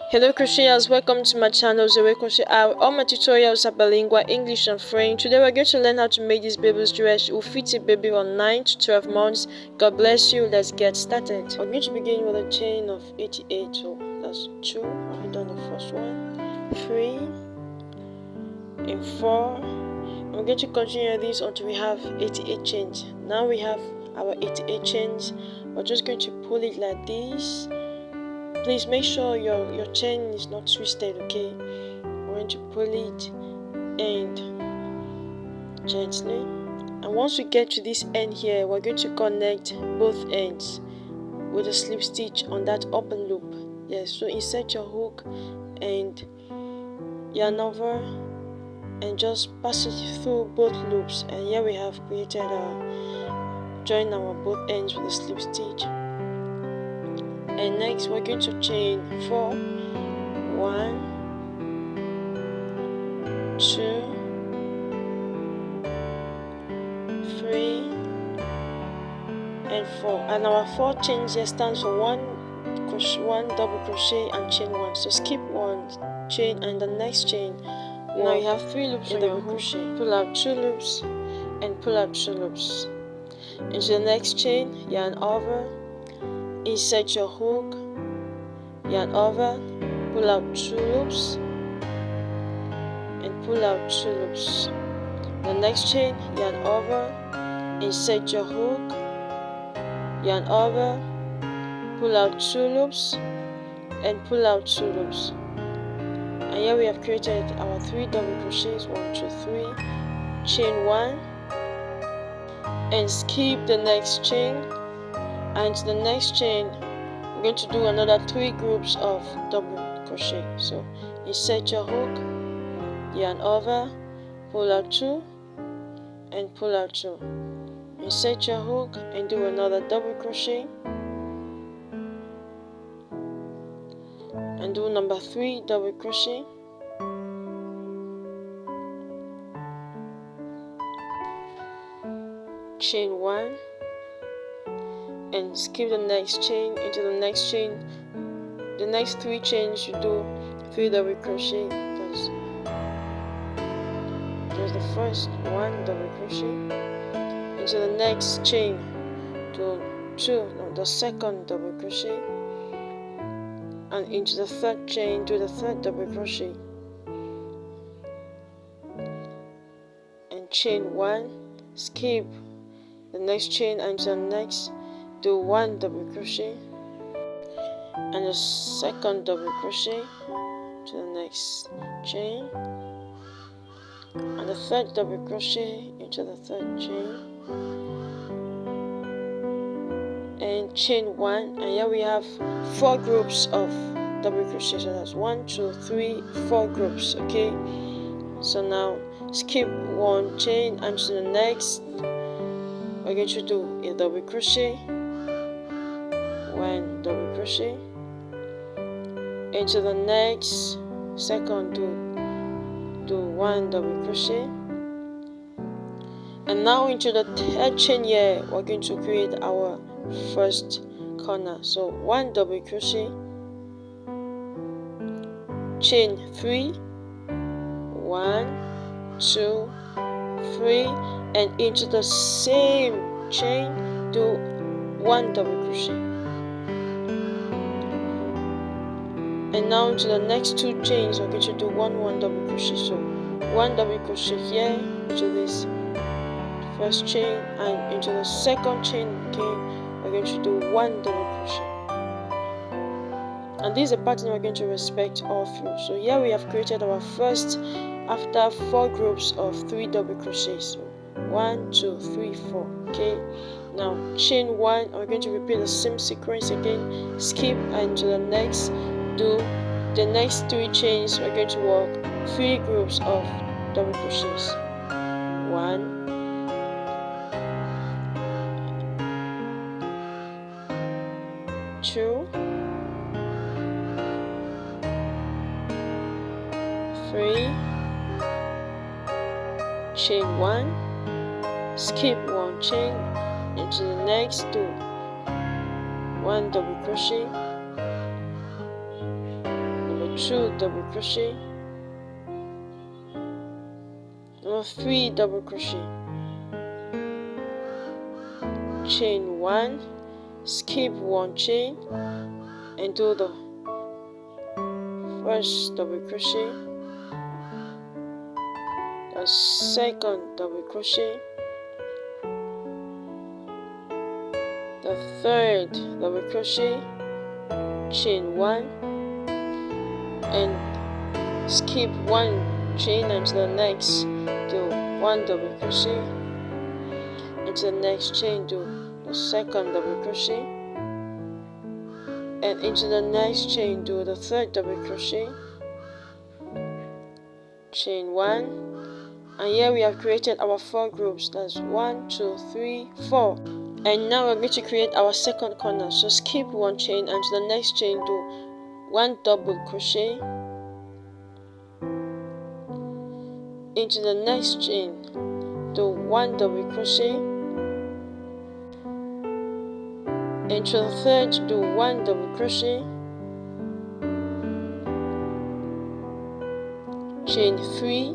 Hello crocheters, welcome to my channel Zoe Crochet. All my tutorials are bilingual, English and French. Today we're going to learn how to make this baby's dress. It will fit a baby on 9 to 12 months. God bless you. Let's get started. We're going to begin with a chain of 88. So that's 2. I've done the first one, 3 and 4. And we're going to continue this until we have 88 chains. Now we have our 88 chains. We're just going to pull it like this. Please make sure your chain is not twisted, okay? We're going to pull it and gently. And once we get to this end here, we're going to connect both ends with a slip stitch on that open loop. Yes, so insert your hook and yarn over and just pass it through both loops. And here we have created join our both ends with a slip stitch. And next we're going to chain 4, 1, 2, 3 and 4. And our 4 chains here stands for 1 double crochet and chain 1. So skip 1 chain and the next chain. Now you have 3 loops in double crochet. Pull out 2 loops and pull out 2 loops. Into the next chain, yarn over. Insert your hook, yarn over, pull out 2 loops and pull out 2 loops. The next chain, yarn over, insert your hook, yarn over, pull out 2 loops and pull out 2 loops. And here we have created our 3 double crochets, 1, 2, 3, chain 1 and skip the next chain. And the next chain we're going to do another 3 groups of double crochet. So insert your hook, yarn over, pull out 2 and pull out 2. Insert your hook and do another double crochet and do number 3 double crochet. Chain 1 and skip the next chain. Into the next chain, the next 3 chains you do 3 double crochet. There's the first 1 double crochet. Into the next chain do the second double crochet, and into the third chain do the third double crochet and chain 1, skip the next chain and to the next do 1 double crochet and the second double crochet to the next chain and the third double crochet into the third chain and chain 1. And here we have 4 groups of double crochet. So that's 1, 2, 3, 4 groups. Okay, so now skip 1 chain and to the next we're going to do a double crochet, 1 double crochet into the next second do 1 double crochet, and now into the third chain here we're going to create our first corner. So 1 double crochet, chain 3, 1, 2, 3 and into the same chain do 1 double crochet. And now into the next 2 chains we're going to do 1 double crochet. So 1 double crochet here into this first chain and into the second chain again we're going to do 1 double crochet. And this is a pattern we're going to respect all through. So here we have created our first after 4 groups of 3 double crochets. So 1, 2, 3, 4. Okay, now chain 1 and we're going to repeat the same sequence again. Skip and to the next do the next 3 chains. We're going to work 3 groups of double crochets. 1, 2, 3, chain 1, skip 1 chain into the next do 1 double crochet, number 2 double crochet, number 3 double crochet, chain 1, skip 1 chain and do the first double crochet, the second double crochet, the third double crochet, chain 1 and skip 1 chain into the next, do 1 double crochet, into the next chain do the second double crochet, and into the next chain do the third double crochet, chain 1, and here we have created our 4 groups. That's 1 2 3 4. And now we're going to create our second corner. So skip 1 chain and to the next chain do 1 double crochet, into the next chain do 1 double crochet, into the third do 1 double crochet, chain 3,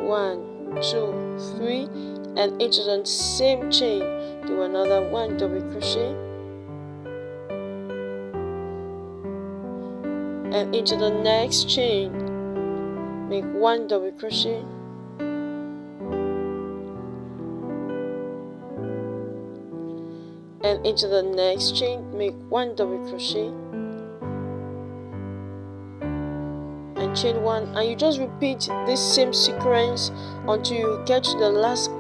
1 2 3, and into the same chain do another 1 double crochet, and into the next chain make 1 double crochet, and into the next chain make 1 double crochet and chain 1, and you just repeat this same sequence until you get to the last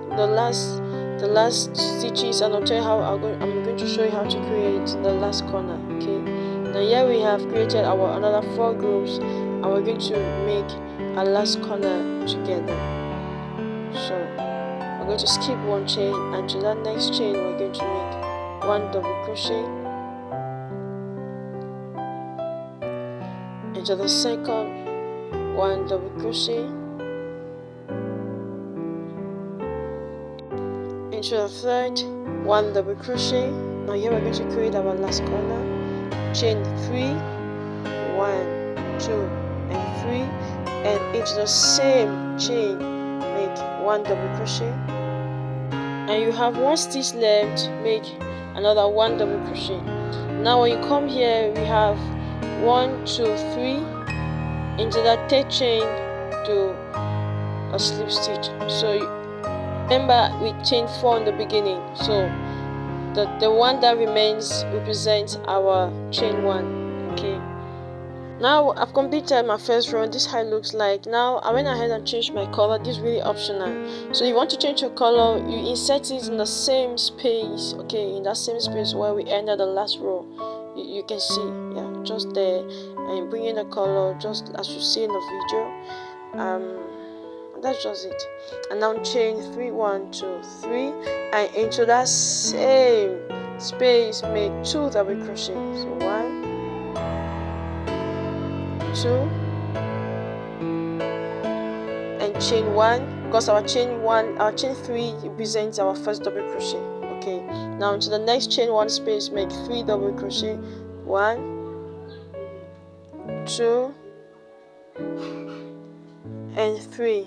stitches, and I'll tell you how I'm going to show you how to create the last corner. Okay, now here we have created our another 4 groups, and we're going to make our last corner together. So we're going to skip 1 chain, and to that next chain we're going to make 1 double crochet, into the second 1 double crochet, into the third 1 double crochet. Now here we're going to create our last corner, chain 3, 1 2 and 3, and into the same chain make 1 double crochet, and you have 1 stitch left, make another 1 double crochet. Now when you come here, we have 1 2 3, into that third chain do a slip stitch. So remember we chain 4 in the beginning, so the one that remains represents our chain 1. Okay, now I've completed my first row. This is how it looks like. Now I went ahead and changed my color. This is really optional, so if you want to change your color, you insert it in the same space, okay, in that same space where we ended the last row. You can see, yeah, just there, and you bring in the color just as you see in the video. That's just it. And now chain 3 1 2 3, and into that same space make 2 double crochet. So 1 2 and chain 1, because our chain 3 represents our first double crochet. Okay, now into the next chain 1 space make 3 double crochet, 1 2 and 3,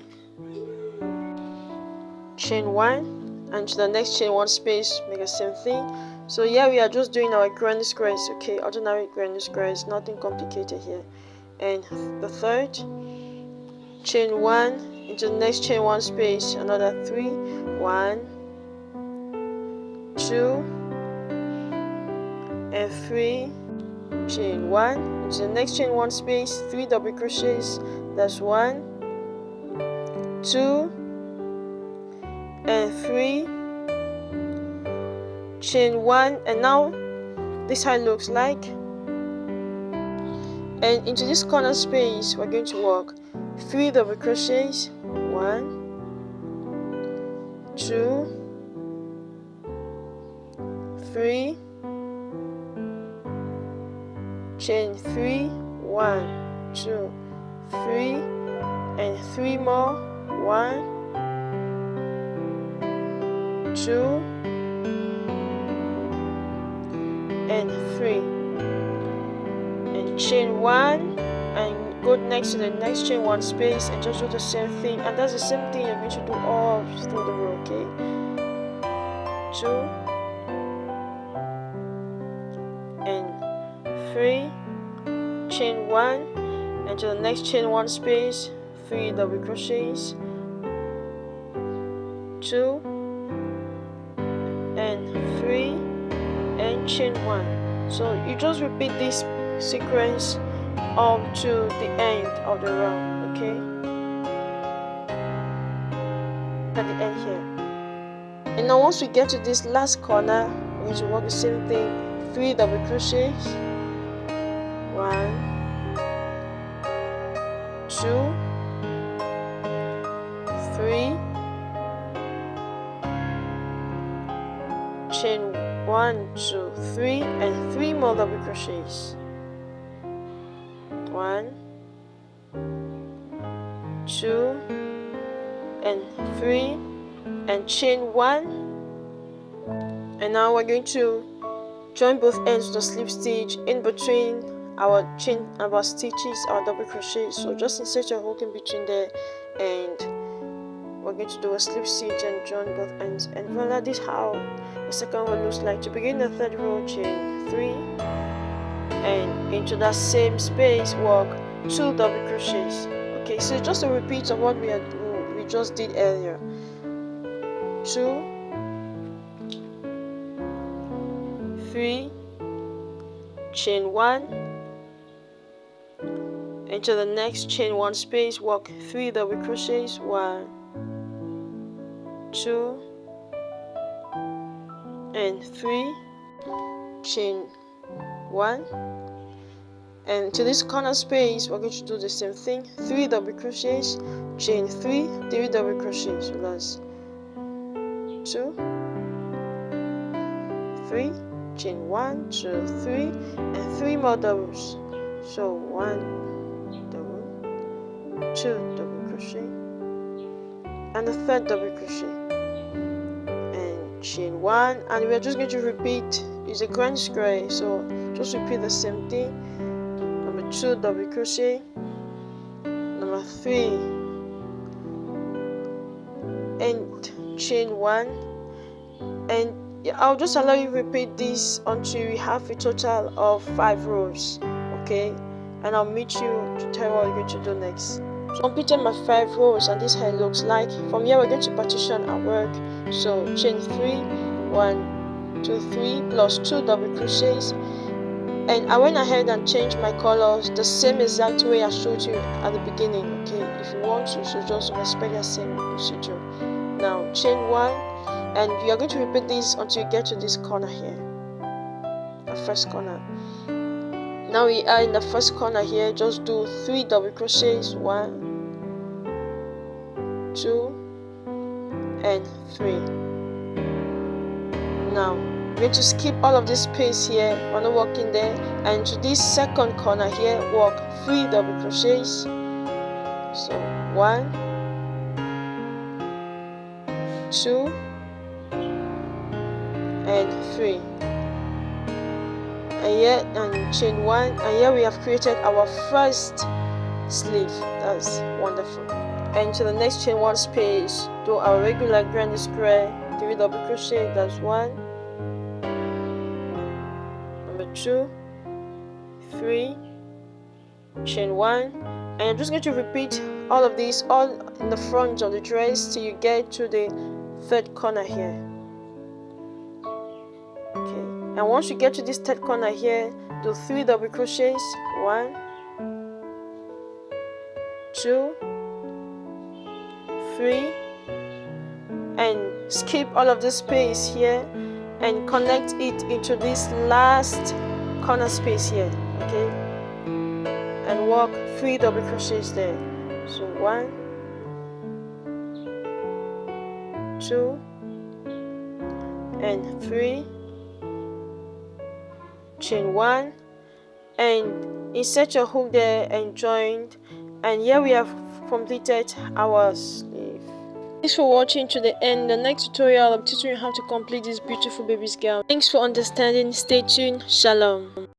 chain 1, and to the next chain 1 space make the same thing. So here we are just doing our granny squares, okay, ordinary granny squares, nothing complicated here. And the third, chain 1, into the next chain 1 space another 3, 1 2 and 3, chain 1, into the next chain 1 space 3 double crochets. That's 1 2 and 3, chain 1, and now this is how it looks like. And into this corner space we're going to work 3 double crochets, 1 2 3, chain 3, 1 2 3, and 3 more, 1 2 and 3, and chain 1, and go next to the next chain 1 space and just do the same thing, and that's the same thing you're going to do all through the row. Okay, 2 and 3, chain 1, and to the next chain 1 space, 3 double crochets, 2 and 3 and chain 1. So you just repeat this sequence up to the end of the row. Okay, at the end here. And now once we get to this last corner, we're going to work the same thing, 3 double crochets, 1, 2, 3, chain 1, 2, 3, and 3 more double crochets, 1, 2 and 3, and chain 1. And now we're going to join both ends of the slip stitch in between our chain, our stitches, our double crochet. So just insert your hook in between there, and we're going to do a slip stitch and join both ends. And voila, this is how the second row looks like. To begin the third row, chain 3, and into that same space work 2 double crochets. Okay, so just a repeat of what we just did earlier. 2, 3, chain 1, into the next chain 1 space, work 3 double crochets, 1, 2 and 3, chain 1, and to this corner space we're going to do the same thing, 3 double crochets, chain 3, 3 double crochets. So that's 2, 3, chain 1, 2, 3, and 3 more doubles. So 1 double, 2 double crochet, and the third double crochet, and chain 1, and we're just going to repeat. It's a grand square, so just repeat the same thing. Number 2 double crochet, number 3 and chain 1, and I'll just allow you to repeat this until we have a total of 5 rows. Okay, and I'll meet you to tell you what we're going to do next. So completed my 5 rows, and this is how it looks like. From here we're going to partition our work. So chain 3, 1, 2, 3 plus 2 double crochets, and I went ahead and changed my colors the same exact way I showed you at the beginning. Okay, if you want to, so just respect the same procedure. Now chain 1, and you are going to repeat this until you get to this corner here, the first corner. Now we are in the first corner here. Just do 3 double crochets, 1, 2 and 3. Now we're going to skip all of this space here, we're not working there, and to this second corner here work 3 double crochets. So 1, 2 and 3, and here and chain 1, and here we have created our first sleeve. That's wonderful. And to the next chain 1 space, do our regular granny square, 3 double crochet. That's 1, number 2, 3, chain 1, and I'm just going to repeat all of these all in the front of the dress till you get to the third corner here. Okay, and once you get to this third corner here, do 3 double crochets, 1, 2, 3, and skip all of this space here and connect it into this last corner space here. Okay, and work 3 double crochets there. So 1, 2 and 3, chain 1, and insert your hook there and join, and here we have completed our sleeve. Thanks for watching to the end. The next tutorial I'm teaching you how to complete this beautiful baby's gown. Thanks for understanding. Stay tuned. Shalom.